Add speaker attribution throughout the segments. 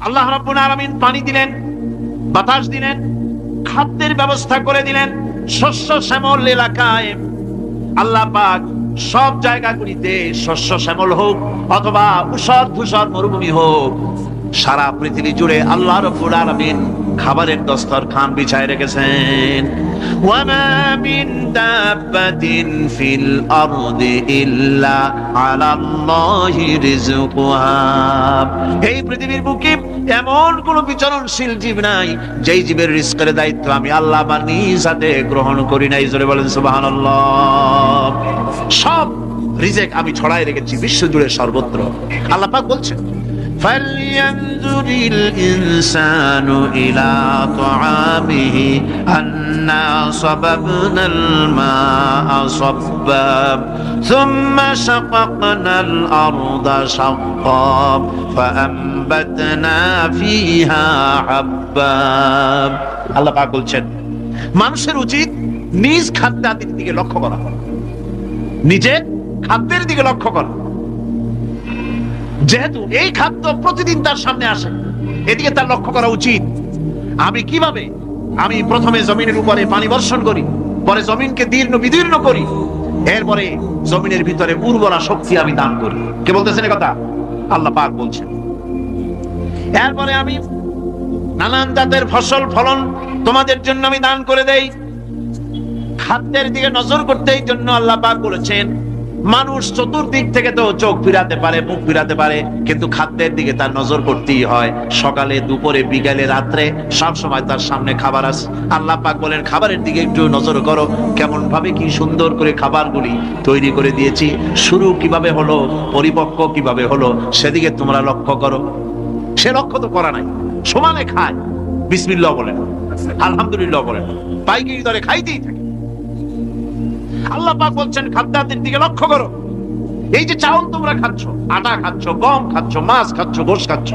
Speaker 1: আল্লাহ রাব্বুল আলামিন পানি দিলেন, বাতাস দিলেন, খাদ্যের ব্যবস্থা করে দিলেন। শস্য শ্যামল এলাকায় আল্লাহ পাক সব জায়গাগুলিতে শস্য শ্যামল হোক অথবা উষর ধূসর মরুভূমি হোক, সারা পৃথিবী জুড়ে আল্লাহ রাব্বুল আলামিন খাবারের দস্তরখান বিছায় রেখেছেন। ওয়ামা মিন দাব্বাতিন ফিল আরদি ইল্লা আলাল্লাহি রিজকুহা। এই পৃথিবীর বুকে এমন কোন বিচরণশীল জীব নাই যেই জীবের রিজকের দায়িত্ব আমি আল্লাহ আমার নিজ হাতে গ্রহণ করি নাই। জোরে বলেন সুবহানাল্লাহ। সব রিজেক আমি ছড়াই রেখেছি বিশ্ব জুড়ে সর্বত্র। আল্লাহ পাক বলছেন, فَلْيَنْظُرِ الْإِنسَانُ إِلَى طَعَامِهِ أَنَّا صَبَبْنَا الْمَاءَ صَبًّا ثُمَّ شَقَقْنَا الْأَرْضَ شَقًّا فَأَنبَتْنَا فِيهَا حَبًّا। আল্লাহ পাক বলছেন, মানুষের উচিত নিজ খাদ্যাদির দিকে লক্ষ্য করা, নিজের খাদ্যের দিকে লক্ষ্য করা। যেহেতু এই খাদ্য প্রতিদিন তার সামনে আসে, এদিকে তার লক্ষ্য করা উচিত। আমি প্রথমে জমিনের উপরে পানি বর্ষণ করি, পরে জমিনকে দীর্ণ বিদীর্ণ করি, এরপরে জমিনের ভিতরে উর্বরা শক্তি আমি দান করি। কে বলতেছেন কথা? আল্লাহ পাক বলছেন। এরপরে আমি নানান জাতের ফসল ফলন তোমাদের জন্য আমি দান করে দেই। খাদ্যের দিকে নজর করতে এই জন্য আল্লাহ পাক বলেছেন, মানুষ চতুর্দিক থেকে তো চোখ ফিরাতে পারে, মুখ ফিরাতে পারে, কিন্তু খাদ্যের দিকে তার নজর করতেই হয়। সকালে, দুপুরে, বিকালে, রাত্রে সব সময় তার সামনে খাবার আছে। আল্লাহ পাক বলেন, খাবারের দিকে একটু নজর করো, কেমন ভাবে কি সুন্দর করে খাবারগুলি তৈরি করে দিয়েছি, শুরু কিভাবে হলো, পরিপক্ক কিভাবে হলো, সেদিকে তোমরা লক্ষ্য করো। সে লক্ষ্য তো করা নাই, সমানে খায়, বিসমিল্লাহ বলেন, আলহামদুলিল্লাহ বলেন, পাইকারি দরে খাইতেই থাকে। আল্লাহ পাক বলছেন, খাদ্যাদির দিকে লক্ষ্য করো। এই যে চাউল তোমরা খাচ্ছ, আটা খাচ্ছ, গম খাচ্ছ, মাছ খাচ্ছ, গোশ খাচ্ছ,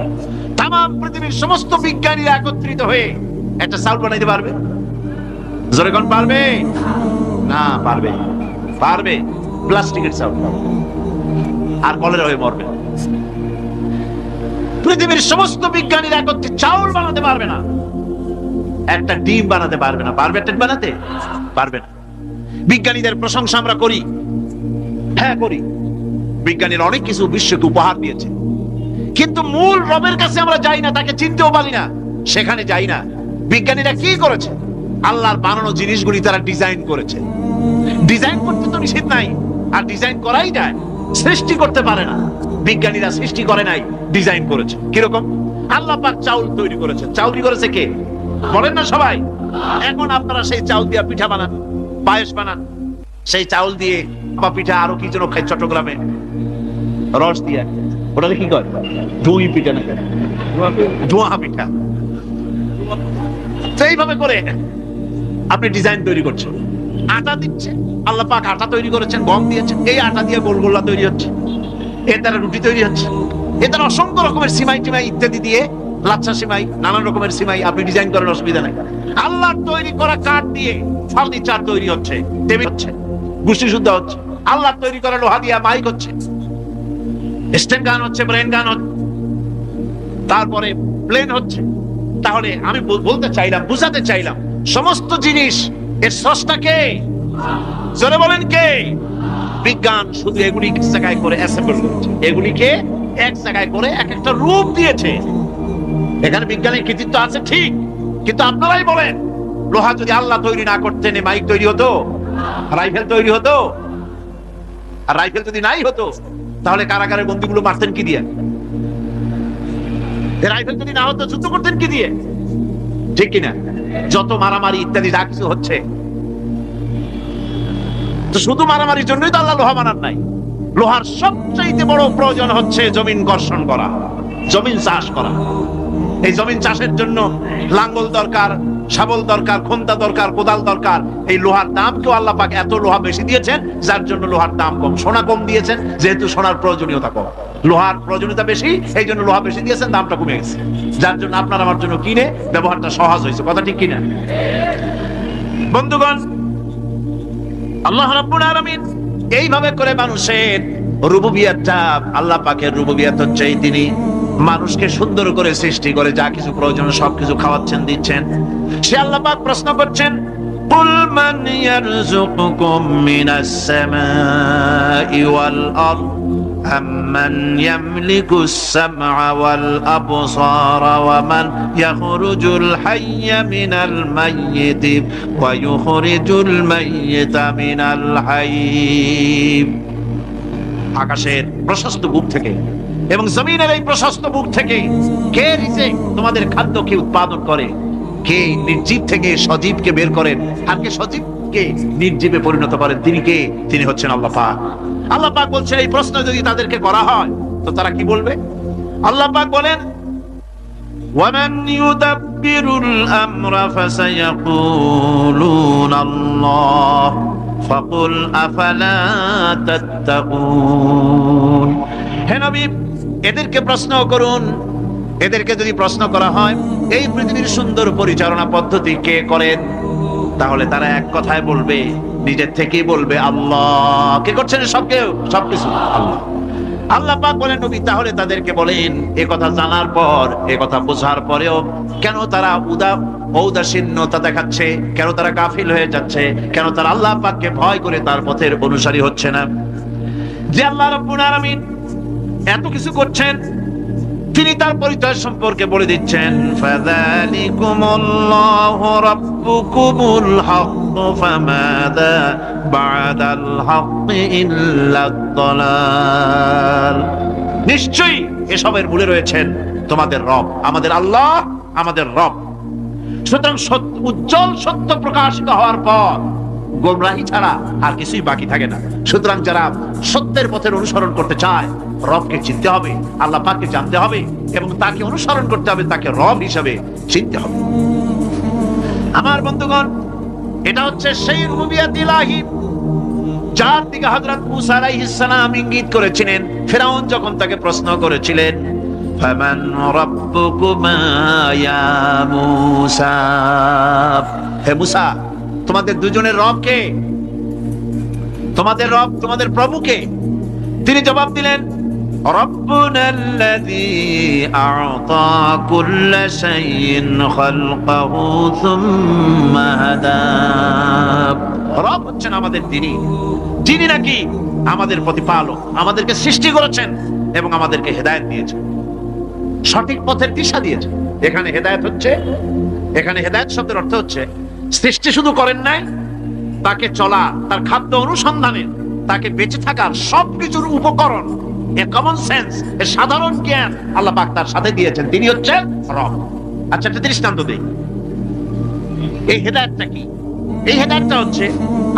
Speaker 1: তামাম পৃথিবীর সমস্ত বিজ্ঞানীরা একত্রিত হয়ে একটা চাউল বানাইতে পারবে? জোরে কোন পারবে? না পারবে। পারবে প্লাস্টিকের চাউল, আর কলেরা হয়ে মরবে। পৃথিবীর সমস্ত বিজ্ঞানীরা একত্রিত চাউল বানাতে পারবে না, একটা ডিম বানাতে পারবে না। পারবে একটা বানাতে? পারবে না। বিজ্ঞানীদের প্রশংসা আমরা করি, হ্যাঁ করি। বিজ্ঞানীরা অনেক কিছু বিশ্বকে উপহার দিয়েছে, কিন্তু মূল রবের কাছে আমরা যাই না, তাকে চিনতেও পারি না, সেখানে যাই না। বিজ্ঞানীরা কি করেছে? আল্লাহর বানানো জিনিসগুলি তারা ডিজাইন করেছে। ডিজাইন করতে তো নিষেধ নাই, আর ডিজাইন করাই যায়, সৃষ্টি করতে পারে না। বিজ্ঞানীরা সৃষ্টি করে নাই, ডিজাইন করেছে। কিরকম? আল্লাহ পাক চাউল তৈরি করেছেন। চাউল করেছে কে? বলেন না সবাই। এখন আপনারা সেই চাউল দিয়ে পিঠা বানান, পায়েস বানান, সেই চাউল দিয়ে বা পিঠা, আরো কি যেন খাই চট্টগ্রামে রস দিয়ে, ওটা কি কয়? দই পিঠা না, ধোঁয়া পিঠা। সেইভাবে করে আপনি ডিজাইন তৈরি করছেন। আটা দিচ্ছে, আল্লাহ পাক আটা তৈরি করেছেন, গম দিয়েছেন, এই আটা দিয়ে গোলগোল্লা তৈরি হচ্ছে, এর দ্বারা রুটি তৈরি হচ্ছে, এর দ্বারা অসংখ্য রকমের সিমাই টিমাই ইত্যাদি দিয়ে, লাচ্ছা সিমাই, নানান রকমের সিমাই আপনি ডিজাইন করেন, অসুবিধা নাই। আল্লাহর তৈরি করা কাঠ দিয়ে ফার্নিচার তৈরি হচ্ছে, টেবিল হচ্ছে, গুষ্টি শুদ্ধ হচ্ছে। আল্লাহর তৈরি করা লোহা দিয়ে মাইক হচ্ছে, স্ট্যান্ড গান হচ্ছে, ব্রেন গান হচ্ছে, তারপরে প্লেন হচ্ছে। তাহলে আমি বলতে চাইলাম, বুঝাতে চাইলাম, সমস্ত জিনিস এর স্রষ্টা কে? জোরে বলেন কে? বিজ্ঞান শুধু এগুলি এক জায়গায় করে অ্যাসেম্বল করেছে, এগুলিকে এক জায়গায় করে এক একটা রূপ দিয়েছে। এখানে বিজ্ঞানের কৃতিত্ব আছে ঠিক, কিন্তু আপনারাই বলেন, লোহা যদি আল্লাহ তৈরি না করতেন, মাইক তৈরি হতো, রাইফেল তৈরি হতো? আর রাইফেল যদি নাই হতো, তাহলে কারাগারের বন্দীগুলো মারতেন কি দিয়ে? রাইফেল যদি না হতো, যুদ্ধ করতেন কি দিয়ে? ঠিক কিনা? যত মারামারি ইত্যাদি যা কিছু হচ্ছে, তো শুধু মারামারির জন্যই তো আল্লাহ লোহা বানান নাই। লোহার সবচেয়ে বড় প্রয়োজন হচ্ছে জমিন কর্ষণ করা, জমিন চাষ করা। এই জমিন চাষের জন্য লাঙ্গল দরকার, শাবল দরকার, খন্তা দরকার, কোদাল দরকার। এই লোহার দাম কেউ আল্লাহ পাক এত লোহা বেশি দিয়েছেন, যার জন্য লোহার দাম কম। সোনা কম দিয়েছেন, যেহেতু সোনার প্রয়োজনীয়তা কম, লোহার প্রয়োজনীয়তা বেশি, এই জন্য লোহা বেশি দিয়েছেন, দামটা কমে গেছে, যার জন্য আপনার আমার জন্য কিনে ব্যবহারটা সহজ হয়েছে। কথা ঠিক কিনা বন্ধুগণ? আল্লাহ রাব্বুল আলামিন এইভাবে করে মানুষের রুবুবিয়াতটা, আল্লাহ পাকের রুবুবিয়াত হচ্ছে তিনি মানুষকে সুন্দর করে সৃষ্টি করে যা কিছু প্রয়োজন সবকিছু খাওয়াচ্ছেন, দিচ্ছেন। সে আল্লাহ পাক প্রশ্ন করছেন, কুল মান ইয়ারযুকুকুম মিনাস সামাই ওয়াল আরদ আম্মান ইয়ামলিকুস সামআ ওয়াল আবসারা ওয়া মান ইয়াখরুজুল হাইয়্যা মিনাল মাইয়িতি ওয়া ইউখরিজুল মাইয়িতা মিনাল হাইয়্য। আকাশের প্রশস্ত বুক থেকে এবং জমিনের এই প্রশস্ত বুক থেকে কে রিজিক তোমাদের খাদ্য কে উৎপাদন করে, কে নির্জীব থেকে সজীবকে বের করেন, আর কে সজীবকে নির্জীবে পরিণত করেন, তিনি কে? তিনি হচ্ছেন আল্লাহ পাক। আল্লাহ পাক বলছেন এই প্রশ্ন যদি তাদেরকে করা হয় তো তারা কি বলবে? আল্লাহ পাক বলেন, ওয়ামান ইউদাব্বিরুল আমরা ফাসায়াকুলুনা আল্লাহ ফাকুল আফালা তাত্তাকুন। হে নবী, এদেরকে প্রশ্ন করুন, এদেরকে যদি প্রশ্ন করা হয় এই পৃথিবীর সুন্দর পরিচালনা পদ্ধতি কে করেন, তাহলে তারা এক কথায় বলবে, নিজের থেকেই বলবে আল্লাহ। কে করছেন সবকিছু? আল্লাহ। আল্লাহ পাক বলেন, নবী তাহলে তাদেরকে বলেন, এ কথা জানার পর, এ কথা বোঝার পরেও কেন তারা ঔদাসীন্যতা দেখাচ্ছে, কেন তারা গাফিল হয়ে যাচ্ছে, কেন তারা আল্লাহ পাককে ভয় করে তার পথের অনুসারী হচ্ছে না? যে আল্লাহ রাব্বুল আলামিন এত কিছু করছেন, তিনি তার পরিচয় সম্পর্কে বলে দিচ্ছেন, ফাযালিকুমুল্লাহু রাব্বুকুমুল হক ফামাযা বা'দাল হক ইল্লাদ দালাল। নিশ্চয়ই এসবের মূলে রয়েছেন তোমাদের রব, আমাদের আল্লাহ, আমাদের রব। সুতরাং উজ্জ্বল সত্য প্রকাশিত হওয়ার পর গোমরাহি ছাড়া আর কিছুই বাকি থাকে না। সুতরাং যারা সত্যের পথের অনুসরণ করতে চায়, রবকে চিনতে হবে, আল্লাহ পাককে জানতে হবে এবং তাকে অনুসরণ করতে হবে, তাকে রব হিসাবে চিনতে হবে। আমার বন্ধুগণ, এটা হচ্ছে সেই রুবুবিয়াত ইলাহি যার দিকে হযরত মূসা আলাইহিস সালাম ইঙ্গিত করেছিলেন ফিরআউন যখন তাকে প্রশ্ন করেছিলেন, ফামান রাব্বুকুমা ইয়া মূসা। হে মূসা, তোমাদের দুজনের রব কে? তোমাদের রব, তোমাদের প্রভু কে? তিনি জবাব দিলেন, রব্বুনাল্লাযী আ'তা কুল্লা শাইইন খালকাহু সুম্মা হাদা। রব হচ্ছেন আমাদের তিনি, যিনি নাকি আমাদের প্রতিপালক, আমাদেরকে সৃষ্টি করেছেন এবং আমাদেরকে হেদায়েত দিয়েছেন, সঠিক পথের দিশা দিয়েছেন। এখানে হেদায়েত হচ্ছে, এখানে হেদায়েত শব্দের অর্থ হচ্ছে সৃষ্টি শুধু করেন নাই, তাকে চলা, তার খাদ্য অনুসন্ধানের, তাকে বেঁচে থাকার সবকিছুর উপকরণ, এ কমন সেন্স, এ সাধারণ জ্ঞান আল্লাহ পাক তার সাথে দিয়েছেন। তিনি হচ্ছেন রব। আচ্ছা, একটা দৃষ্টান্ত দেই। এই হেদায়েতটা কি? এই হেদায়েতটা হচ্ছে,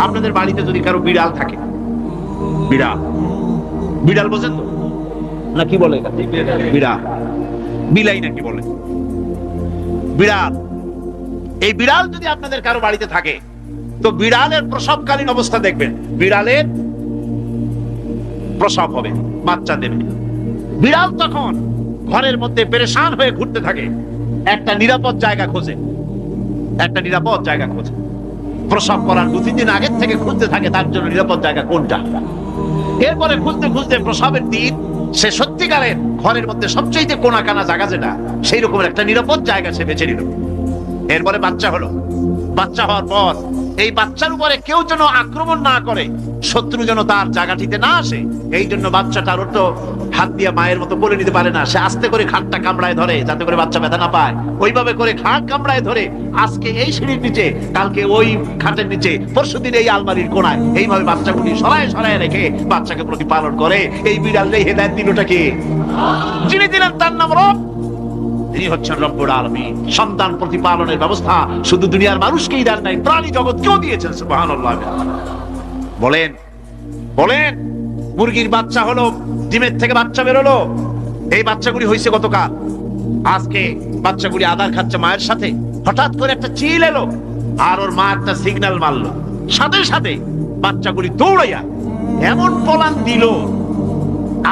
Speaker 1: আপনাদের বাড়িতে যদি কারো বিড়াল থাকে, বিড়াল, বিড়াল বোঝেন তো না? কি বলে বিড়াল? বিলাই নাকি বলে? বিড়াল। এই বিড়াল যদি আপনাদের কারো বাড়িতে থাকে তো বিড়ালের প্রসবকালীন অবস্থা দেখবেন, বিড়ালের প্রসব হবে, বাচ্চা দেবে। বিড়াল তখন ঘরের মধ্যে পেরেশান হয়ে ঘুরতে থাকে, একটা নিরাপদ জায়গা খোঁজে, একটা নিরাপদ জায়গা খোঁজে। প্রসব করার 2-3 দিন আগের থেকে খুঁজতে থাকে তার জন্য নিরাপদ জায়গা কোনটা। এরপরে খুঁজতে খুঁজতে প্রসবের দিন সে সত্যিকারের ঘরের মধ্যে সবচেয়ে কোনা কানা জায়গা যেটা, সেই রকমের একটা নিরাপদ জায়গা সে বেছে নিল। এরপরে বাচ্চা হলো। বাচ্চা হওয়ার পর এই বাচ্চার উপরে কেউ যেন আক্রমণ না করে, শত্রু যেন তার জায়গাটিতে না আসে, এই জন্য বাচ্চাটার তো হাত দিয়ে মায়ের মতো বলে নিতে পারে না, সে আস্তে করে খাটটা কামড়ায় ধরে যাতে করে বাচ্চা ব্যথা না পায়। ওইভাবে করে খাট কামড়ায় ধরে, আজকে এই সিঁড়ির নিচে, কালকে ওই খাটের নিচে, পরশুদিন এই আলমারির কোণায়, এইভাবে বাচ্চাগুলি সরায় সরায় রেখে বাচ্চাকে প্রতিপালন করে। এই বিড়ালের হেদায়েত দিলটা কে? যিনি দিলেন তার নাম রব। তিনি হচ্ছেন রব্বুল আলামিন। সন্তান প্রতিপালনের ব্যবস্থা শুধু দুনিয়ার মানুষকেই দেন নাই, প্রাণী জগৎকেও দিয়েছেন। সুবহানাল্লাহ। বলেন বলেন, মুরগির বাচ্চা হলো, ডিমের থেকে বাচ্চা বেরোলো, এই বাচ্চাগুলি হয়েছে গতকাল, আজকে বাচ্চাগুলি আদার খাচ্ছে মায়ের সাথে। হঠাৎ করে একটা চিল এলো আর ওর মা একটা সিগন্যাল মারলো, সাথে সাথে বাচ্চাগুলি দৌড়াইয়া এমন পলান দিল,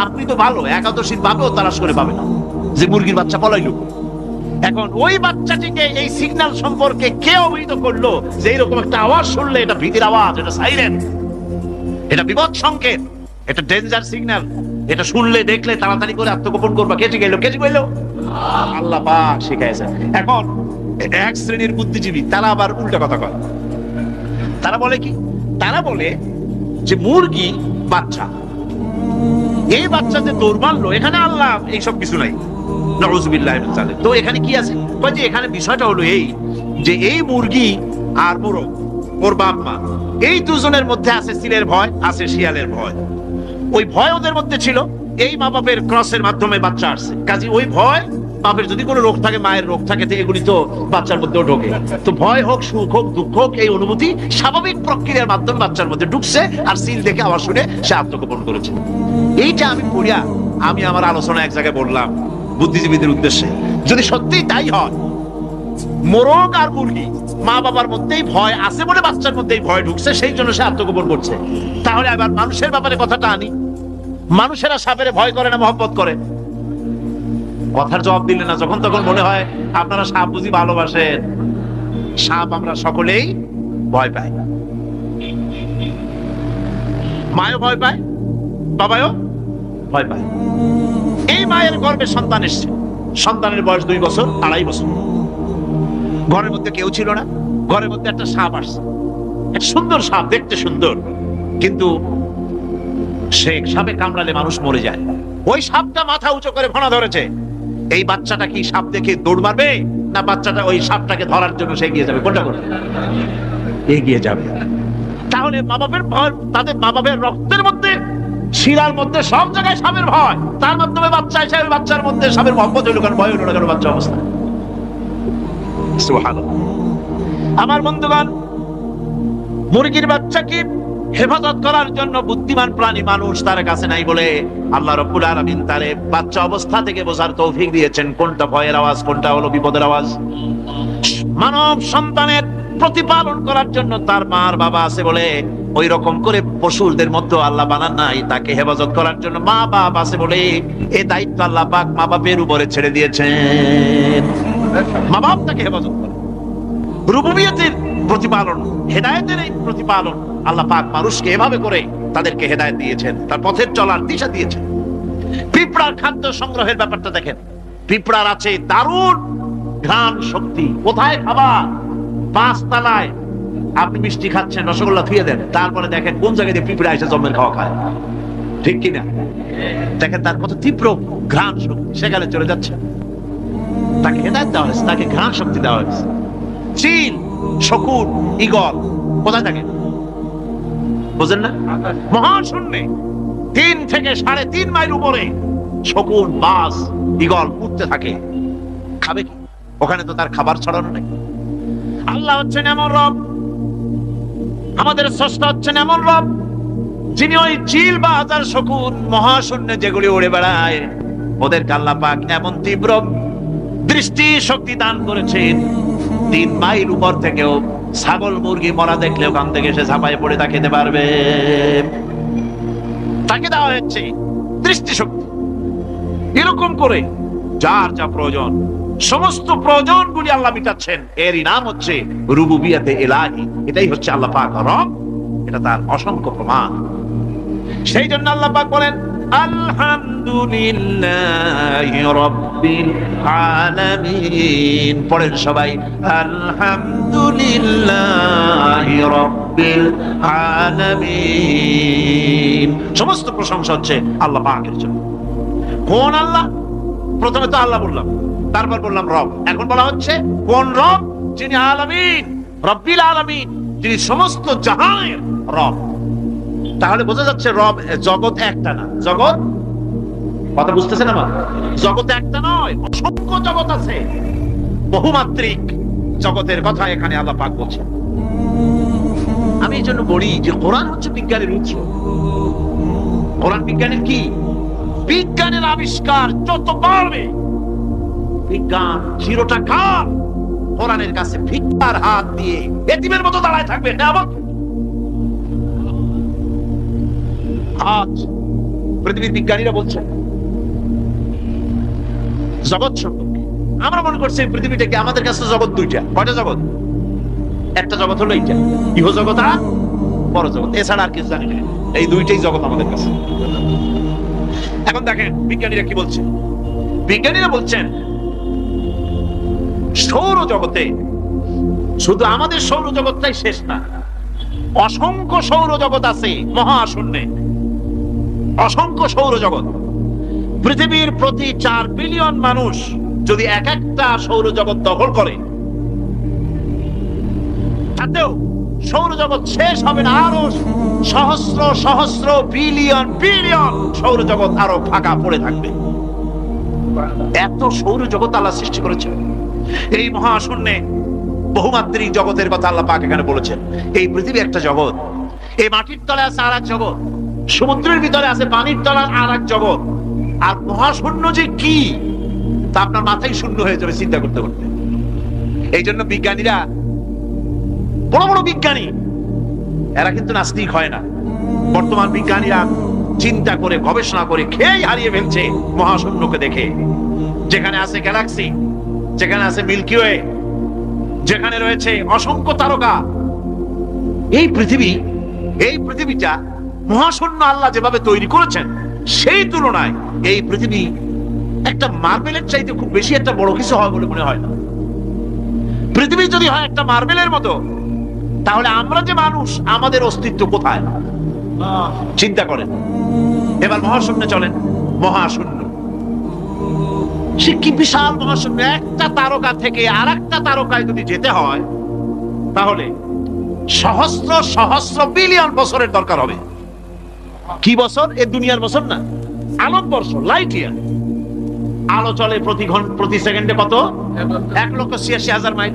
Speaker 1: আপনি তো ভালো একাদশীর ভাবেও তালাশ করে পাবেন না যে মুরগির বাচ্চা পলাইলো। এখন ওই বাচ্চাটিকে এই সিগন্যাল সম্পর্কে কে অবহিত করলো যে এইরকম একটা আওয়াজ শুনলে এটা ভীতির আওয়াজ, এটা সাইরেন, এটা বিপদ সংকেত, এটা ডেঞ্জার সিগন্যাল, এটা শুনলে দেখলে তাড়াতাড়ি করে আত্মগোপন করবা। কে শিখাইলো? কে শিখাইলো? আল্লাহ পাক শিখাইছেন। এখন এক শ্রেণীর বুদ্ধিজীবী তারা আবার উল্টা কথা কয়। তারা বলে কি? তারা বলে যে মুরগি বাচ্চা, এই বাচ্চা যে দৌড় মারলো, এখানে আল্লাহ এইসব কিছু নাই। নাউযুবিল্লাহি মিন যালিক। তো এখানে কি আছে? কয় যে এখানে বিষয়টা হলো এই যে এই মুরগি আর মোরগ, ওর বাপ মা, এই দুজনের মধ্যে আছে সিলের ভয়, আছে শিয়ালের ভয়। ওই ভয় ওদের মধ্যে ছিল, এই মা বাপের ক্রসের মাধ্যমে বাচ্চা আসছে। কাজে ওই ভয়, বাপের যদি কোনো রোগ থাকে, মায়ের রোগ থাকে, তো এগুলি তো বাচ্চার মধ্যেও ঢোকে। তো ভয় হোক, সুখ হোক, দুঃখ হোক, এই অনুভূতি স্বাভাবিক প্রক্রিয়ার মাধ্যমে বাচ্চার মধ্যে ঢুকছে, আর সিল দেখে আওয়াজ শুনে সে আত্মগোপন করেছে। এইটা আমি পড়িয়া আমি আমার আলোচনা এক জায়গায় বললাম বুদ্ধিজীবীদের উদ্দেশ্যে, যদি সত্যিই তাই হয়, মোরগ আর মুরগি মা বাবার মধ্যেই ভয় আছে বলে বাচ্চার মধ্যেই ভয় ঢুকছে, সেই জন্য সে আত্মগোপন করছে। তাহলে আবার মানুষের ব্যাপারে কথাটা আনি, মানুষেরা সাপের ভয় করে না মহব্বত করে? কথার জবাব দিলে না। যখন তখন মনে হয় আপনারা সাপ বুঝি ভালোবাসেন। সাপ আমরা সকলেই ভয় পাই, মায়ও ভয় পায়, বাবাও ভয় পায়। এই মায়ের গর্ভে সন্তান এসছে, সন্তানের বয়স 2 বছর, 2.5 বছর। ঘরের মধ্যে কেউ ছিল না, ঘরের মধ্যে একটা সাপ আসছে, একটা সুন্দর সাপ, দেখতে সুন্দর, কিন্তু সে সাপে কামড়ালে মানুষ মরে যায়। ওই সাপটা মাথা উঁচু করে ফোনা ধরেছে। এই বাচ্চাটা কি সাপ দেখে দৌড় মারবে, না বাচ্চাটা ওই সাপটাকে ধরার জন্য সে এগিয়ে যাবে? কোনটা করবে? এগিয়ে যাবে। তাহলে মা বাপের ভয়, তাদের মা বাপের রক্তের মধ্যে, শিরার মধ্যে, সব জায়গায় সাপের ভয়, তার মাধ্যমে বাচ্চা এসে ওই বাচ্চার মধ্যে সাপের মহব্বত হইল কেন, ভয় হইল না কেন বাচ্চা অবস্থা? সুবহানাল্লাহ। আমার বন্ধুগণ, মুরগির বাচ্চাকে হেফাজত করার জন্য বুদ্ধিমান প্রাণী মানুষ তার কাছে নাই বলে আল্লাহ রাব্বুল আলামিন তারে বাচ্চা অবস্থা থেকে বোঝার তৌফিক দিয়েছেন কোনটা ভয়ের আওয়াজ, কোনটা হলো বিপদের আওয়াজ। মানব সন্তানের প্রতিপালন করার জন্য তার মার বাবা আছে বলে ওই রকম করে পশুদের মধ্যে আল্লাহ বানান নাই, তাকে হেফাজত করার জন্য মা বাপ আছে বলে এই দায়িত্ব আল্লাহ পাক মা বাপের উপরে ছেড়ে দিয়েছেন। মা বাপ তাকে হেফাজত করে। রুবুবিয়তের প্রতিপালন, হেদায়েতের এই প্রতিপালন আল্লাহ পাক মানুষকে এভাবে করে তাদেরকে হেদায়েত দিয়েছেন, তার পথের চলার দিশা দিয়েছেন। পিঁপড়ার খাদ্য সংগ্রহের ব্যাপারটা দেখেন। পিঁপড়ার আছে দারুণ ঘ্রাণ শক্তি। কোথায় খাবার? 5 তলায় আপনি মিষ্টি খাচ্ছেন, রসগোল্লা থুয়ে দেন, তারপরে দেখেন কোন জায়গায় দিয়ে পিঁপড়া এসে জন্মের খাওয়া খায়। ঠিক কিনা? দেখেন তার কত তীব্র ঘ্রাণ শক্তি, সেখানে চলে যাচ্ছে। তাকে হেদায়েত দেওয়া হয়েছে, তাকে ঘ্রাণ শক্তি দেওয়া হয়েছে। চিল, শকুন, ঈগল কোথায় থাকে? বুঝেন না? মহাশূন্যে 3 থেকে 3.5 মাইল উপরে শকুন, বাজ, ঈগল উঠতে থাকে। খাবে কি? ওখানে তো তার খাবার ছড়ানো নেই। আল্লাহ হচ্ছেন এমন রব, আমাদের স্রষ্টা হচ্ছেন এমন রব, যিনি ওই চিল, বাজ আর শকুন মহাশূন্যে যেগুলি উড়ে বেড়ায়, ওদেরকে আল্লাহ পাক এমন তীব্র দৃষ্টি শক্তি দান করেছেন, 3 মাইল উপর থেকেও ছাগল মুরগি মরা দেখলে ওখান থেকে সে ঝাঁপায় পড়ে তা খেতে পারবে। তাকে দেওয়া হচ্ছে দৃষ্টি শক্তি। এরকম করে যার যা প্রয়োজন, সমস্ত প্রয়োজনগুলি আল্লাহ মিটাচ্ছেন। এরই নাম হচ্ছে রুবুবিয়াতে ইলাহি। এটাই হচ্ছে আল্লাহ পাক রব, এটা তার অসংখ্য প্রমাণ। সেই জন্য আল্লাহ পাক বলেন আলহামদুলিল্লাহি রাব্বিল আলামিন। পড়েন সবাই, আলহামদুলিল্লাহি রাব্বিল আলামিন। সমস্ত প্রশংসা হচ্ছে আল্লাহ পাকের জন্য। কোন আল্লাহ? প্রথমে তো আল্লাহ বললাম, তারপর বললাম রব, এখন বলা হচ্ছে কোন রব? যিনি আলামিন, রব্বিল আলামিন, যিনি সমস্ত জাহানের রব। তাহলে বোঝা যাচ্ছে রব, জগৎ একটা না। জগৎ, কথা বুঝতেছেন আমার? জগৎ একটা নয়, অসংখ্য জগৎ আছে, বহুমাত্রিক জগতের কথা এখানে আল্লাহ পাক বলছেন। আমি এই জন্য বলি যে কোরআন হচ্ছে বিজ্ঞানের উৎস। কোরআন বিজ্ঞানের কি? বিজ্ঞানের আবিষ্কার যত বাড়বে, বিজ্ঞান চিরটা কাল কোরআনের কাছে ভিক্ষার হাত দিয়ে এতিমের মতো দাঁড়ায় থাকবে। আজ পৃথিবীর বিজ্ঞানীরা বলছেন জগৎ সম্পর্কে, আমরা মনে করছি পৃথিবীটাকে, আমাদের কাছে জগৎ 2টা। কয়টা জগৎ? একটা জগৎ হলো এইটা, ইহ জগৎ আর পর জগৎ, এছাড়া আর কিছু জানি না। এই 2টাই জগৎ আমাদের কাছে। এখন দেখেন বিজ্ঞানীরা কি বলছে। বিজ্ঞানীরা বলছেন সৌরজগতে শুধু আমাদের সৌরজগৎটাই শেষ না, অসংখ্য সৌরজগৎ আছে মহাশূন্যে, অসংখ্য সৌরজগৎ। পৃথিবীর প্রতি 4 বিলিয়ন মানুষ যদি এক একটা সৌরজগৎ দখল করে, তাতেও সৌরজগৎ শেষ হবে না। আরো সহস্র সহস্র বিলিয়ন বিলিয়ন সৌরজগৎ আরো ফাঁকা পড়ে থাকবে। এত সৌরজগৎ আল্লাহ সৃষ্টি করেছেন। এই মহাশূন্যে বহুমাত্রিক জগতের কথা আল্লাহ পাক এখানে বলেছেন। এই পৃথিবী একটা জগৎ, এই মাটির তলে আছে আর এক জগৎ, সমুদ্রের ভিতরে আছে পানির তলার আর এক জগৎ। আর মহাশূন্য যে কি তা আপনার মাথায় শূন্য হয়ে যাবে চিন্তা করতে করতে। এই জন্য বিজ্ঞানীরা, বড় বড় বিজ্ঞানী, এরা কিন্তু নাস্তিক হয় না। বর্তমান বিজ্ঞানীরা চিন্তা করে গবেষণা করে খেয়ে হারিয়ে ফেলছে মহাশূন্যকে দেখে। যেখানে আছে গ্যালাক্সি, যেখানে আছে মিল্কি ওয়ে, যেখানে রয়েছে অসংখ্য তারকা, এই পৃথিবীটা মহাশূন্য আল্লাহ যেভাবে তৈরি করেছেন সেই তুলনায় এই পৃথিবী একটা মার্বেলের চাইতে খুব বেশি একটা বড় কিছু হয় বলে মনে হয় না। পৃথিবী যদি হয় একটা মার্বেলের মতো, তাহলে আমরা যে মানুষ, আমাদের অস্তিত্ব কোথায় চিন্তা করেন। এবার মহাশূন্যে চলেন। মহাশূন্য সে কি বিশাল মহাশূন্য। একটা তারকা থেকে আর একটা তারকায় যদি যেতে হয় তাহলে সহস্র সহস্র বিলিয়ন বছরের দরকার হবে। কি বছর? এ দুনিয়ার বছর না, আলোকবর্ষ, লাইট ইয়ার। আলো চলে প্রতি সেকেন্ডে কত? 1,86,000 মাইল।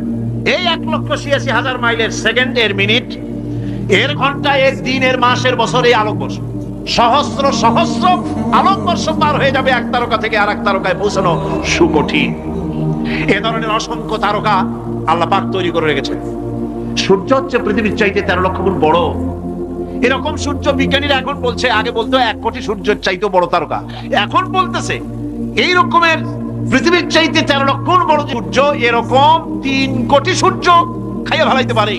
Speaker 1: এই 1,86,000 মাইলের সেকেন্ড, এর মিনিট, এর ঘন্টা, এর দিন, এর মাস, এর বছর, এই আলোকবর্ষ। সহস্র সহস্র আলোকবর্ষ পার হয়ে যাবে এক তারকা থেকে আর এক তারকায় পৌঁছানো সুকঠিন। এ ধরনের অসংখ্য তারকা আল্লাহ পাক তৈরি করে রেখেছেন। সূর্য হচ্ছে পৃথিবীর চাইতে 13 লক্ষ গুণ বড়। এরকম সূর্য বিজ্ঞানীরা এখন বলছে, আগে বলতো 1 কোটি সূর্যের চাইতেও বড় তারকা, এখন বলতেছে এই রকমের পৃথিবীর চাইতে 13 লক্ষ গুণ বড় সূর্য, এরকম 3 কোটি সূর্য খাইয়া ফেলাইতে পারে।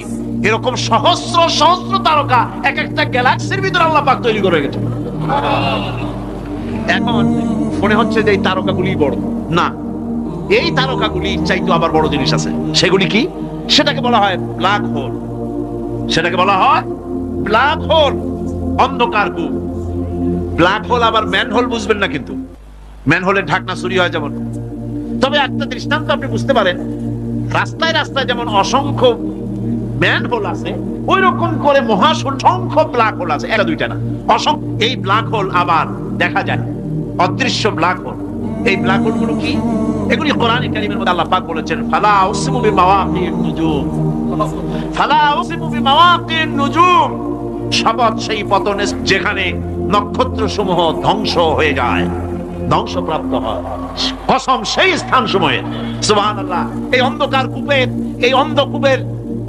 Speaker 1: এরকম সহস্র সহস্র তারকা এক একটা গ্যালাক্সির ভিতরে আল্লাহ পাক তৈরি করে গেছে। এখন মনে হচ্ছে যে এই তারকাগুলি বড় না, এই তারকাগুলি চাইতে আবার বড় জিনিস আছে। সেগুলি কি? সেটাকে বলা হয় ব্ল্যাক হোল। সেটাকে বলা হয় ব্ল্যাক হোল, অন্ধকার কূপ। ব্ল্যাক হোল আবার ম্যান হোল বুঝবেন না, কিন্তু ম্যান হোলের ঢাকনা চুরি হয় যেমন। তবে একটা দৃষ্টান্ত আপনি বুঝতে পারেন, রাস্তায় রাস্তায় যেমন অসংখ্য ম্যান হোল আছে, ওই রকম করে মহাশূন্য অসংখ্য ব্ল্যাক হোল আছে, এটা দুইটা না, অসংখ্য। এই ব্ল্যাক হোল আবার দেখা যায়, অদৃশ্য ব্ল্যাক হোল। এই ব্ল্যাক হোল গুলো কি? এগুলি কোরআনে কারীমের মধ্যে আল্লাহ পাক বলেছেন, ফালা উকসিমু বিমাওয়াকিন নুজুম, ফালা উকসিমু বিমাওয়াকিন নুজুম। শপথ সেই পতনে যেখানে নক্ষত্র সমূহ ধ্বংস হয়ে যায়, ধ্বংসপ্রাপ্ত হয়। কসম সেই স্থান সমূহের। সুবহানাল্লাহ। এই অন্ধকার কূপের, এই অন্ধকূপের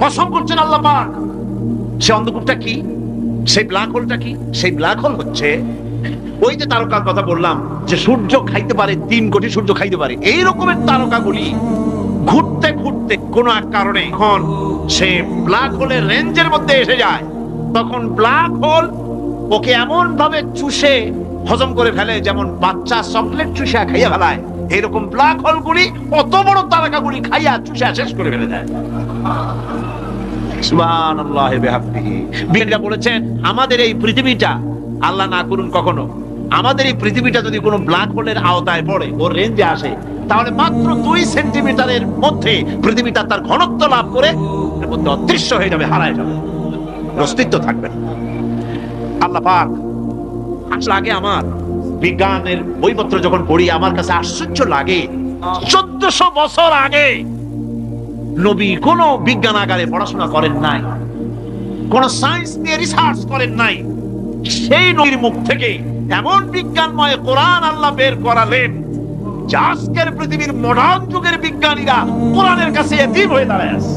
Speaker 1: কসম করছেন আল্লাহ পাক। সেই অন্ধকূপটা কি? সেই ব্ল্যাক হোলটা কি? সেই ব্ল্যাক হোল হচ্ছে ওই যে তারকার কথা বললাম, যে সূর্য খাইতে পারে, 3 কোটি সূর্য খাইতে পারে। এই রকমের তারকাগুলি ঘুরতে ঘুরতে কোন এক কারণে যখন সে ব্ল্যাক হোলের রেঞ্জের মধ্যে এসে যায়, তখন ব্ল্যাক হোল ওকে এমন ভাবে চুষে হজম করে ফেলে, যেমন বাচ্চা চকলেট চুষা খাইয়া ফেলায়। এরকম ব্ল্যাক হোল গুলি অত বড় তারকাগুলি খাইয়া চুষা শেষ করে ফেলে দেয়। সুবহানাল্লাহি ওয়া বিহামদিহি। বিজ্ঞানীরা বলেছেন, আমাদের এই পৃথিবীটা, আল্লাহ না করুন কখনো, আমাদের এই পৃথিবীটা যদি কোনো ব্ল্যাক হোলের আওতায় পড়ে, ওর রেঞ্জে আসে, তাহলে মাত্র 2 সেন্টিমিটারের মধ্যে পৃথিবীটা তার ঘনত্ব লাভ করে এর মধ্যে অদৃশ্য হয়ে যাবে, হারায় যাবে, অস্তিত্ব থাকবে না। আল্লাহ পাক লাগে, আমার বিজ্ঞানের বইপত্র যখন পড়ি আমার কাছে আশ্চর্য লাগে। 1400 বছর আগে নবী কোন বিজ্ঞানাগারে পড়াশোনা করেন নাই, কোন সায়েন্স নিয়ে রিসার্চ করেন নাই। সেই নবীর মুখ থেকে এমন বিজ্ঞানময় কোরআন আল্লাহ বের করালেন, যে আজকের পৃথিবীর মডার্ন যুগের বিজ্ঞানীরা কোরআনের কাছে এতিম হয়ে দাঁড়ায় আছে।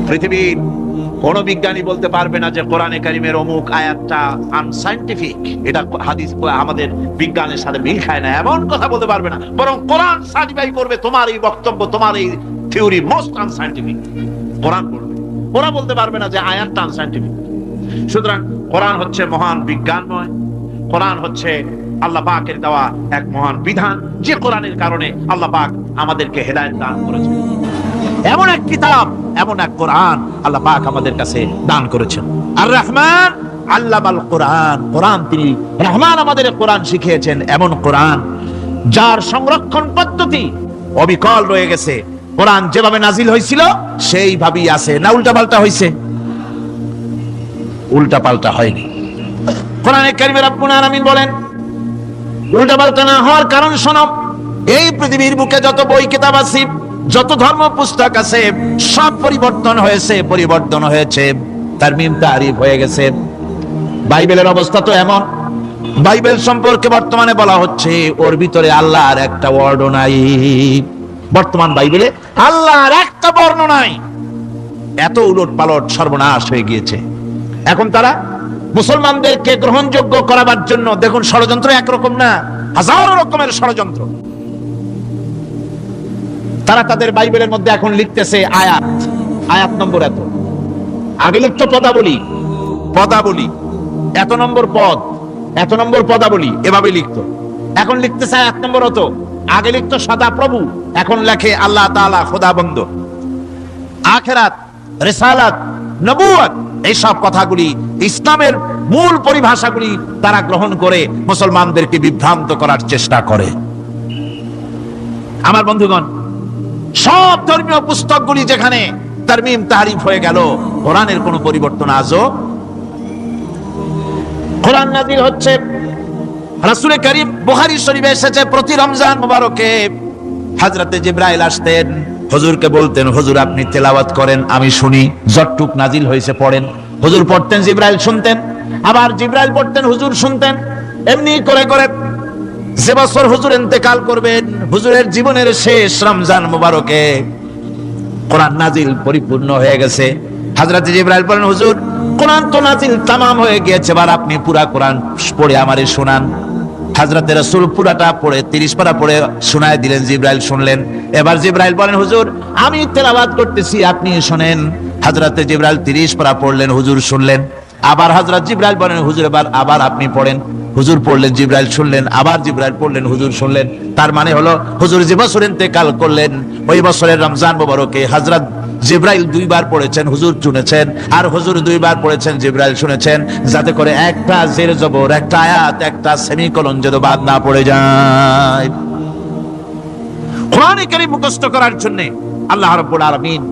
Speaker 1: পৃথিবীর কোন বিজ্ঞানী বলতে পারবে না যে কোরআনে কারীমের অমুক আয়াতটা আনসাইন্টিফিক, এটা হাদিস আমাদের বিজ্ঞানের সাথে মিল খায় না, এমন কথা বলতে পারবে না। বরং কোরআন সার্টিফাই করবে তোমার এই বক্তব্য, তোমার এই থিওরি মোস্ট আনসাইন্টিফিক। কোরআন বলবে, ওরা বলতে পারবে না যে আয়াতটা আনসাইন্টিফিক। সুতরাং কোরআন হচ্ছে মহান বিজ্ঞানময়, কোরআন হচ্ছে আল্লাহ পাকের দেওয়া এক মহান বিধান, যে কোরআনের কারণে আল্লাহ পাক আমাদেরকে হেদায়েত দান করেছেন। এমন এক কিতাব, এমন এক কোরআন আল্লাহ পাক আমাদের কাছে দান করেছেন। আর রহমান আল্লামাল কোরআন, কোরআন তিনি রহমান আমাদের কোরআন শিখিয়েছেন, এমন কোরআন যার সংরক্ষণ পদ্ধতি অবিকল রয়ে গেছে। কোরআন যেভাবে নাজিল হয়েছিল সেইভাবেই আছে, না উল্টা পাল্টা হয়েছে? উল্টা পাল্টা হয়নি। কোরআনে কারিমে রব্বুল আলামিন বলেন, উল্টা পাল্টা না হওয়ার কারণ শোনো, এই পৃথিবীর বুকে যত বই কিতাব আছে, যত ধর্ম পুস্তক আছে, সব পরিবর্তন হয়েছে, তারমিম তারিফ হয়ে গেছে। বাইবেলের অবস্থা তো এমন, বাইবেল সম্পর্কে বর্তমানে বলা হচ্ছে ওর ভিতরে আল্লাহর একটা ওয়ার্ডও নাই। বর্তমান বাইবেলে আল্লাহর একটা বর্ণ নাই। এত উলট পালট সর্বনাশ হয়ে গিয়েছে। এখন তারা মুসলমানদেরকে গ্রহণযোগ্য করাবার জন্য দেখুন, ষড়যন্ত্র একরকম না, হাজারো রকমের ষড়যন্ত্র। তারা তাদের বাইবেলের মধ্যে এখন লিখতেছে আয়াত নম্বর এত, আগে লিখতো পদাবলী, এত নম্বর পদ, এত নম্বর পদাবলী, এভাবে লিখতো। এখন লিখতেছে আয়াত নম্বর অত, আগে লিখতো সদা প্রভু, এখন লেখে আল্লাহ তাআলা খোদাবন্দ। আখিরাত, রিসালাত, নবুয়ত, এইসব কথাগুলি, ইসলামের মূল পরিভাষাগুলি তারা গ্রহণ করে মুসলমানদেরকে বিভ্রান্ত করার চেষ্টা করে। আমার বন্ধুগণ, সব ধর্মীয় পুস্তকগুলি যেখানে তারমিম তারিফ হয়ে গেল, কোরআনের কোনো পরিবর্তন আজও। কোরআন নাযিল হচ্ছে, রাসূল করিম বুখারী শরীফে এসেছে, প্রতি রমজান মুবারকে হযরতে জিবরাইল আসতেন, হুজুরকে বলতেন, হুজুর আপনি তেলাওয়াত করেন, আমি শুনি, যতটুক নাজিল হয়েছে পড়েন। হুজুর পড়তেন, জিবরাইল শুনতেন, আবার জিবরাইল পড়তেন, হুজুর শুনতেন। এমনি করে করে যে বছর হুজুর ইন্তেকাল করবেন, হুজুরের জীবনের শেষ রমজান মুবারকে কোরআন নাজিল পরিপূর্ণ হয়ে গেছে। হযরতে জিবরাইল বলেন, হুজুর কোরআন তো নাজিল তামাম হয়ে গিয়েছে, এবার আপনি পুরা কোরআন পড়ে আমারে শোনান। হযরতে রাসূল পুরাটা পড়ে 30 পারা পড়ে শোনায় দিলেন, জিবরাইল শুনলেন। এবার জিবরাইল বলেন, হুজুর আমি তেলাওয়াত করতেছি, আপনি শুনেন। হযরতে জিবরাইল 30 পারা পড়লেন, হুজুর শুনলেন। আবার হযরত জিবরাইল বলেন, হুজুর আবার আপনি পড়েন। হুজুর পড়লেন, জিবরাইল শুনলেন, আবার জিবরাইল পড়লেন, হুজুর শুনলেন। তার মানে হলো হুজুর যে বছর ইন্তেকাল করলেন, ওই বছরের রমজান মুবারকে হযরত জিবরাইল 2 বার পড়েছেন, হুজুর শুনেছেন, আর হুজুর 2 বার পড়েছেন, জিবরাইল শুনেছেন, যাতে করে একটা জের জবর, একটা আয়াত, একটা সেমিকোলন যেন বাদ না পড়ে যায়। কোরআনে কারীম মুখস্থ করার জন্য আল্লাহ রাব্বুল আলামিন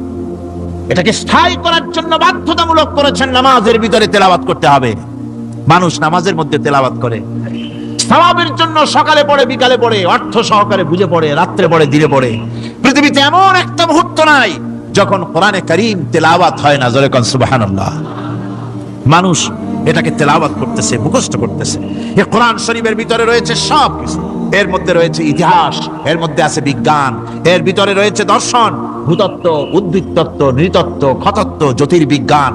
Speaker 1: এটাকে স্থায়ী করার জন্য বাধ্যতামূলক করেছেন, নামাজের ভিতরে তেলাওয়াত করতে হবে। মানুষ নামাজের মধ্যে তেলাওয়াত করে সওয়াবের জন্য, সকালে পড়ে, বিকালে পড়ে, অর্থ সহকারে বুঝে পড়ে, রাত্রে পড়ে, দিনে পড়ে। পৃথিবীতে এমন একটা মুহূর্ত নাই যখন কোরআনে কারীম তেলাওয়াত হয় না। জোরে কোন সুবহানাল্লাহ। মানুষ এটাকে তেলাওয়াত করতেছে, মুখস্থ করতেছে। এই কোরআন শরীফের ভিতরে রয়েছে সব কিছু। এর মধ্যে রয়েছে ইতিহাস, এর মধ্যে আছে বিজ্ঞান, এর ভিতরে রয়েছে দর্শন, ভূতত্ত্ব, উদ্ভিদতত্ত্ব, নৃতত্ত্ব, খতত্ত্ব, জ্যোতির্বিজ্ঞান।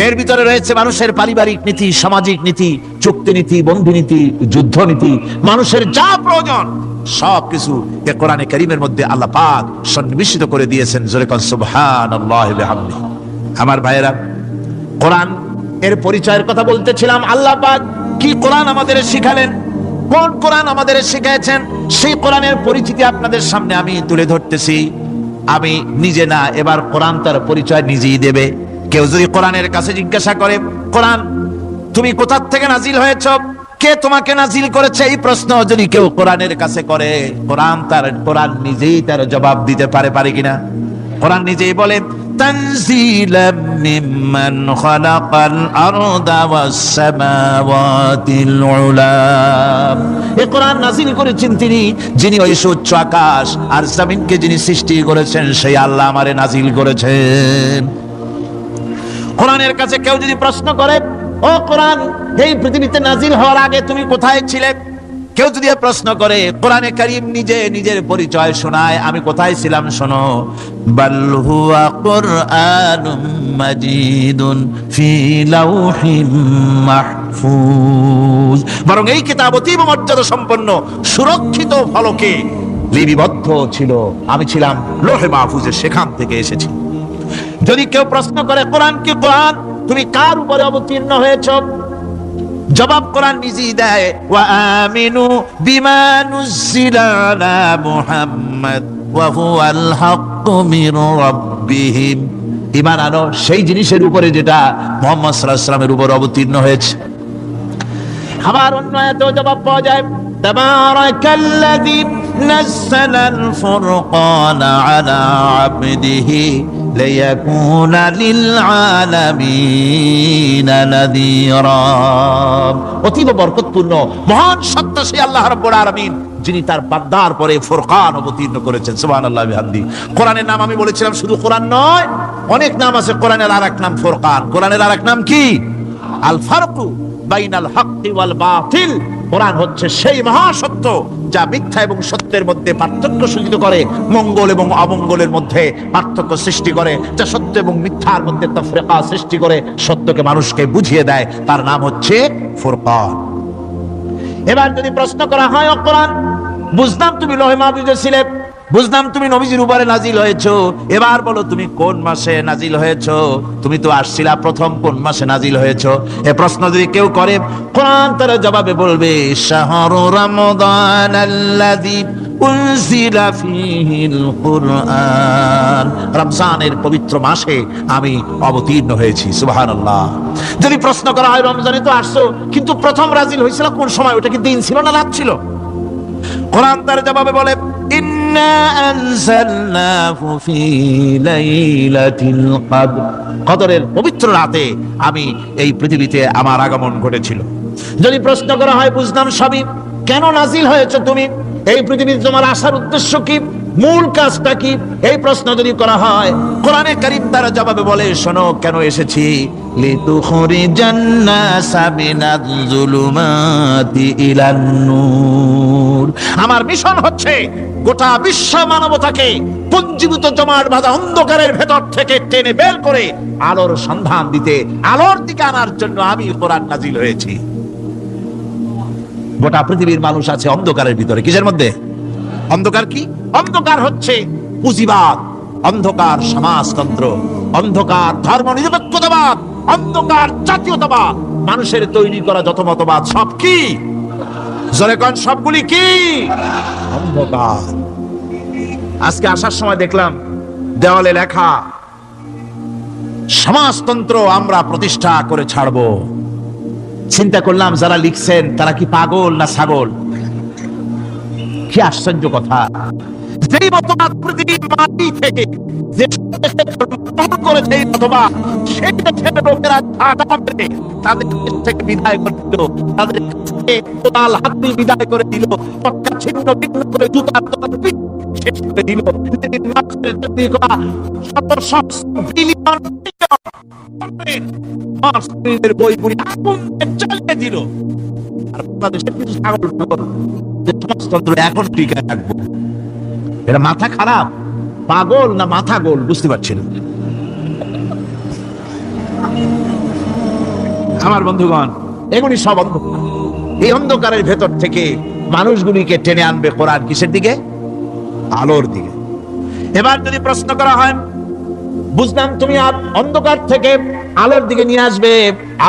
Speaker 1: এর ভিতরে রয়েছে মানুষের পারিবারিক নীতি, সামাজিক নীতি, চুক্তি নীতি, বন্ধু নীতি, যুদ্ধ নীতি, মানুষের যা প্রয়োজন সবকিছু এই কোরআনে কারীমের মধ্যে আল্লাহ পাক সন্নিবেশিত করে দিয়েছেন। জোরে কোন সুবহানাল্লাহি ওয়া বিহামদিহি। আমার ভাইয়েরা, কোরআন এর পরিচয়ের কথা বলতেছিলাম। আল্লাহ পাক কি কোরআন আমাদের শিখালেন, কোন কোরআন আমাদের শিখিয়েছেন, সেই কোরআনের পরিচিতি আপনাদের সামনে আমি তুলে ধরতেছি। আমি নিজে না, এবার কোরআন তার পরিচয় নিজেই দেবে। কেউ যদি কোরআনের কাছে জিজ্ঞাসা করে, কোরআন তুমি কোথা থেকে নাজিল হয়েছ, কে তোমাকে নাজিল করেছে, এই প্রশ্ন যদি কেউ কোরআনের কাছে করে, কোরআন নিজেই তার জবাব দিতে পারে কিনা? কোরআন নিজেই বলে, তানজিলাম মিম্মান খালাকাল আরদা ওয়াস সামাওয়াতিল উলা। এই কোরআন নাজিল করেছেন তিনি, যিনি ওই উচ্চ আকাশ আর জমিনকে যিনি সৃষ্টি করেছেন, সেই আল্লাহ আমারে নাজিল করেছেন। কোরআনের কাছে কেউ যদি প্রশ্ন করে, ও কোরআন এই পৃথিবীতে নাজিল হওয়ার আগে তুমি কোথায় ছিলে, কেউ যদি প্রশ্ন করে, কোরআনে কারীম নিজে নিজের পরিচয় শোনায়, আমি কোথায় ছিলাম শোনো। বাল হুয়া কুরআনুম মাজিদুন ফি লাউহিম মাহফুজ। বরং এই কিতাব অতীব মর্যাদা সম্পন্ন, সুরক্ষিত ফলকে লিপিবদ্ধ ছিল, আমি ছিলাম লৌহে মাহফুজে, সেখান থেকে এসেছি। যদি কেউ প্রশ্ন করে, কোরআন কি, কোরআন তুমি কার উপরে অবতীর্ণ হয়েছ, জবাব কোরআন নিজেই দেয়, ওয়া আমিনু বিমা নুজিলা আলা মুহাম্মাদ ওয়া হুয়াল হাক্কু মির রাব্বিহিম। ঈমান আনো সেই জিনিসের উপরে যেটা মুহাম্মদ সাল্লাল্লাহু আলাইহি ওয়াসাল্লামের উপর অবতীর্ণ হয়েছে। আবার অন্য আয়াতেও জবাব পাওয়া যায়, তাবারাকাল্লাযী নাযালাল ফুরকানা আলা আবদিহি লিয়াকুনা লিল আলামিনা নাযীরা। অতীব বরকতপূর্ণ মহান সত্তা সেই আল্লাহ রাব্বুল আলামিন, যিনি তার বান্দার পরে ফুরকান অবতীর্ণ করেছেন। সুবহানাল্লাহি ওয়া বিহামদিহি। কোরআনের নাম আমি বলেছিলাম শুধু কোরআন নয়, অনেক নাম আছে। কোরআনের আরেক নাম ফুরকান। কোরআনের আরেক নাম কি? আল ফারকু বাইনাল হাক্কি ওয়াল বাতিল। কোরআন হচ্ছে সেই মহাসত্য যা মিথ্যা এবং সত্যের মধ্যে পার্থক্য সূচিত করে, মঙ্গল এবং অমঙ্গলের মধ্যে পার্থক্য সৃষ্টি করে, যা সত্য এবং মিথ্যার মধ্যে তাফরিকা সৃষ্টি করে, সত্যকে মানুষকে বুঝিয়ে দেয়। তার নাম হচ্ছে ফুরকান। এবার যদি প্রশ্ন করা হয়, ও কোরআন, বুঝলাম তুমি লৌহে মাহফুজে ছিলে, বুঝলাম তুমি নবীজির উপরে নাজিল হয়েছো, এবার বলো তুমি কোন মাসে নাজিল হয়েছো? তুমি তো আসছিলা প্রথম কোন মাসে নাজিল হয়েছো? এই প্রশ্ন যদি কেউ করে, কোরআন তার জবাবে বলবে, শাহরু রমাদান আল্লাযী উনজিলা ফীহিল কুরআন। রমজানের পবিত্র মাসে আমি অবতীর্ণ হয়েছি। সুবহানাল্লাহ। যদি প্রশ্ন করা হয়, রমজানে তো আসছো, কিন্তু প্রথম নাজিল হয়েছিল কোন সময়? ওটা কি দিন ছিল না রাত ছিল? কোরআন তার জবাবে বলে, ইন্না আনজালনাহু ফি লাইলাতিল কদর। কদরের পবিত্র রাতে আমি এই পৃথিবীতে আমার আগমন ঘটেছিল। যদি প্রশ্ন করা হয়, বুঝলাম সবই, কেন নাজিল হয়েছে তুমি? এই পৃথিবীতে তোমার আসার উদ্দেশ্য কি? মূল কাজটা কি? এই প্রশ্ন যদি করা হয়, কোরআনে কারীম তার জবাবে বলে, শোনো কেন এসেছি। লিতুখরিজান নাসা মিনাজ যুলুমাতি ইলান নূর। আমার মিশন হচ্ছে গোটা বিশ্ব মানবতাকে পুঞ্জীভূত জমাট বাঁধা অন্ধকারের ভেতর থেকে টেনে বের করে আলোর সন্ধান দিতে, আলোর দিকে আনার জন্য আমি কোরআন নাজিল হয়েছি। গোটা পৃথিবীর মানুষ আছে অন্ধকারের ভিতরে। কিসের মধ্যে? অন্ধকার কি? অন্ধকার হচ্ছে পুঁজিবাদ, অন্ধকার সমাজতন্ত্র, অন্ধকার ধর্ম নিরপেক্ষতাবাদ, অন্ধকার জাতীয়তাবাদ। মানুষের তৈরি করা যত মতবাদ সব কি? জোরে কোন, সবগুলি কি? অন্ধকার। আজকে আসার সময় দেখলাম দেওয়ালে লেখা, সমাজতন্ত্র আমরা প্রতিষ্ঠা করে ছাড়বো। চিন্তা করলাম, যারা লিখছেন তারা কি পাগল না ছাগল? কি আশ্চর্য কথা! যেই মতবাদ পৃথিবীর মাটি থেকে যে করেছে, এই মতবাদ সেই দেশের লোকেরা তাদের দেশ থেকে বিদায় করে দিল, তাদের কোদাল হাতি বিদায় করে দিল, পটকা ছিন্ন ভিন্ন করে জুতার তলা শেষ করে দিল। বইগুলি চালিয়ে দিল। আর বাংলাদেশের কিছু ছাগল সমাজতন্ত্র এখন টিকে থাকবো। এটা মাথা খারাপ, পাগল না মাথা গোল বুঝতে পারছি না। আমার বন্ধুগণ, এগুলি সব অন্ধকার। এই অন্ধকারের ভেতর থেকে মানুষগুলিকে টেনে আনবে কোরআন কিসের দিকে? আলোর দিকে। এবার যদি প্রশ্ন করা হয়, বুঝলাম তুমি অন্ধকার থেকে আলোর দিকে নিয়ে আসবে,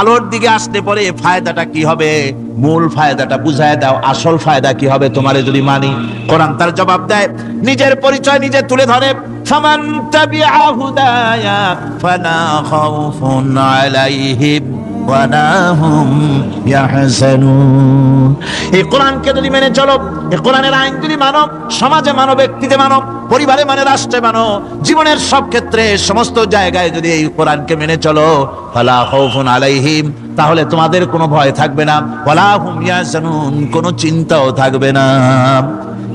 Speaker 1: আলোর দিকে আসতে পরে ফায়দাটা কি হবে? মূল ফায়দাটা বুঝায় দাও, আসল ফায়দা কি হবে তোমারে যদি মানি? কোরআন তার জবাব দেয়, নিজের পরিচয় নিজে তুলে ধরে, ফামান তাবিআ হুদায়া ফালা খাউফুন আলাইহিম ওয়ালা হুম ইয়াহজানুন। এই কোরআনকে যদি মেনে চলো, এই কোরআনের আইন যদি মানো, সমাজে মানো, ব্যক্তিতে মানো, পরিবারে মানে, রাষ্ট্রে মানো, জীবনের সব ক্ষেত্রে সমস্ত জায়গায় যদি এই কোরআনকে মেনে চলো, ফালা খাউফুন আলাইহিম, তাহলে তোমাদের কোনো ভয় থাকবে না, ওয়ালা হুম ইয়াহজানুন, কোনো চিন্তাও থাকবে না।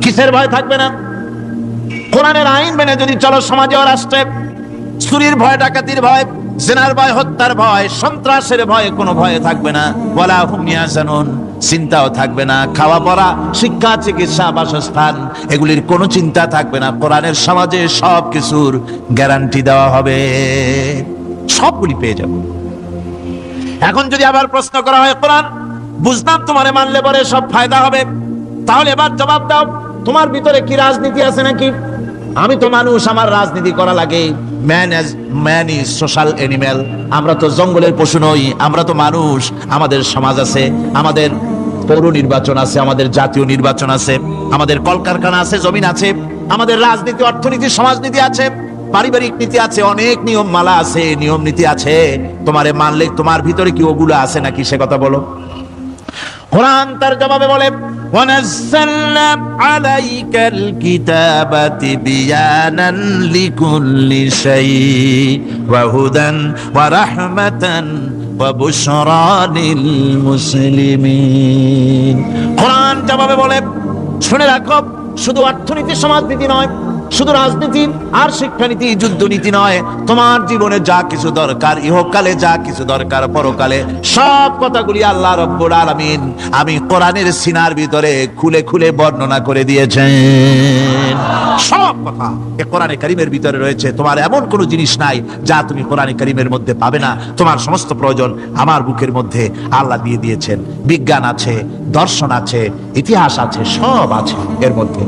Speaker 1: কিসের ভয় থাকবে না? কোরআনের আইন মেনে যদি চলো, সমাজে ও রাষ্ট্রে চুরির ভয়, ডাকাতির ভয়, জিনার ভয়, হত্যার ভয়, সন্ত্রাসের ভয়, কোনো ভয় থাকবে না। ওয়ালা হুম ইয়াহজানুন, চিন্তাও থাকবে না। খাওয়া পড়া, শিক্ষা, চিকিৎসা, বাসস্থান, এগুলির কোনো চিন্তা থাকবে না। কোরআনের সমাজে সব কিছুর গ্যারান্টি দেওয়া হবে, সবগুলি পেয়ে যাব। এখন যদি আবার প্রশ্ন করা হয়, কোরআন বুঝলাম তোমারে মানলে পরে সব ফায়দা হবে, তাহলে এবার জবাব দাও, তোমার ভিতরে কি রাজনীতি আছে নাকি? আমি তো মানুষ, আমার রাজনীতি করা লাগে। Man is social animal. আমরা তো জঙ্গলের পশু নই, আমরা তো মানুষ। আমাদের সমাজ আছে, আমাদের পৌর নির্বাচন আছে, আমাদের জাতীয় নির্বাচন আছে, আমাদের কলকারখানা আছে, জমিন আছে, আমাদের রাজনীতি, অর্থনীতি, সমাজনীতি আছে, পারিবারিক নীতি আছে, অনেক নিয়ম মালা আছে, নিয়ম নীতি আছে। তোমারে মানলে তোমার ভিতরে কি ওগুলো আছে নাকি, সে কথা বলো। কোরআন তার জবাবে বলে, ওয়ানাজ্জালনা আলাইকাল কিতাবা তিবয়ানান লিকুল্লি শাই ওয়া হুদান ওয়া রাহমাতান ওয়া বুশরা লিল মুসলিমিন। কোরআন জবাবে বলে, শুনে রাখো, শুধু অর্থনীতি সমাজনীতি নয়, শুধু রাজনীতি আর শিক্ষানীতি যুদ্ধনীতি নয়, তোমার জীবনে যা কিছু দরকার, ইহকালে যা কিছু দরকার, পরকালে সব কথাগুলি আল্লাহ রব্বুল আলামিন আমি কোরআনের সিনার ভিতরে খুলে খুলে বর্ণনা করে দিয়েছেন। সব কথা এই কোরআনে কারীমের ভিতরে রয়েছে। তোমার এমন কোনো জিনিস নাই যা তুমি কোরআনে কারীমের মধ্যে পাবে না। তোমার সমস্ত প্রয়োজন আমার বুকের মধ্যে আল্লাহ দিয়ে দিয়েছেন। বিজ্ঞান আছে, দর্শন আছে, ইতিহাস আছে, সব আছে এর মধ্যে।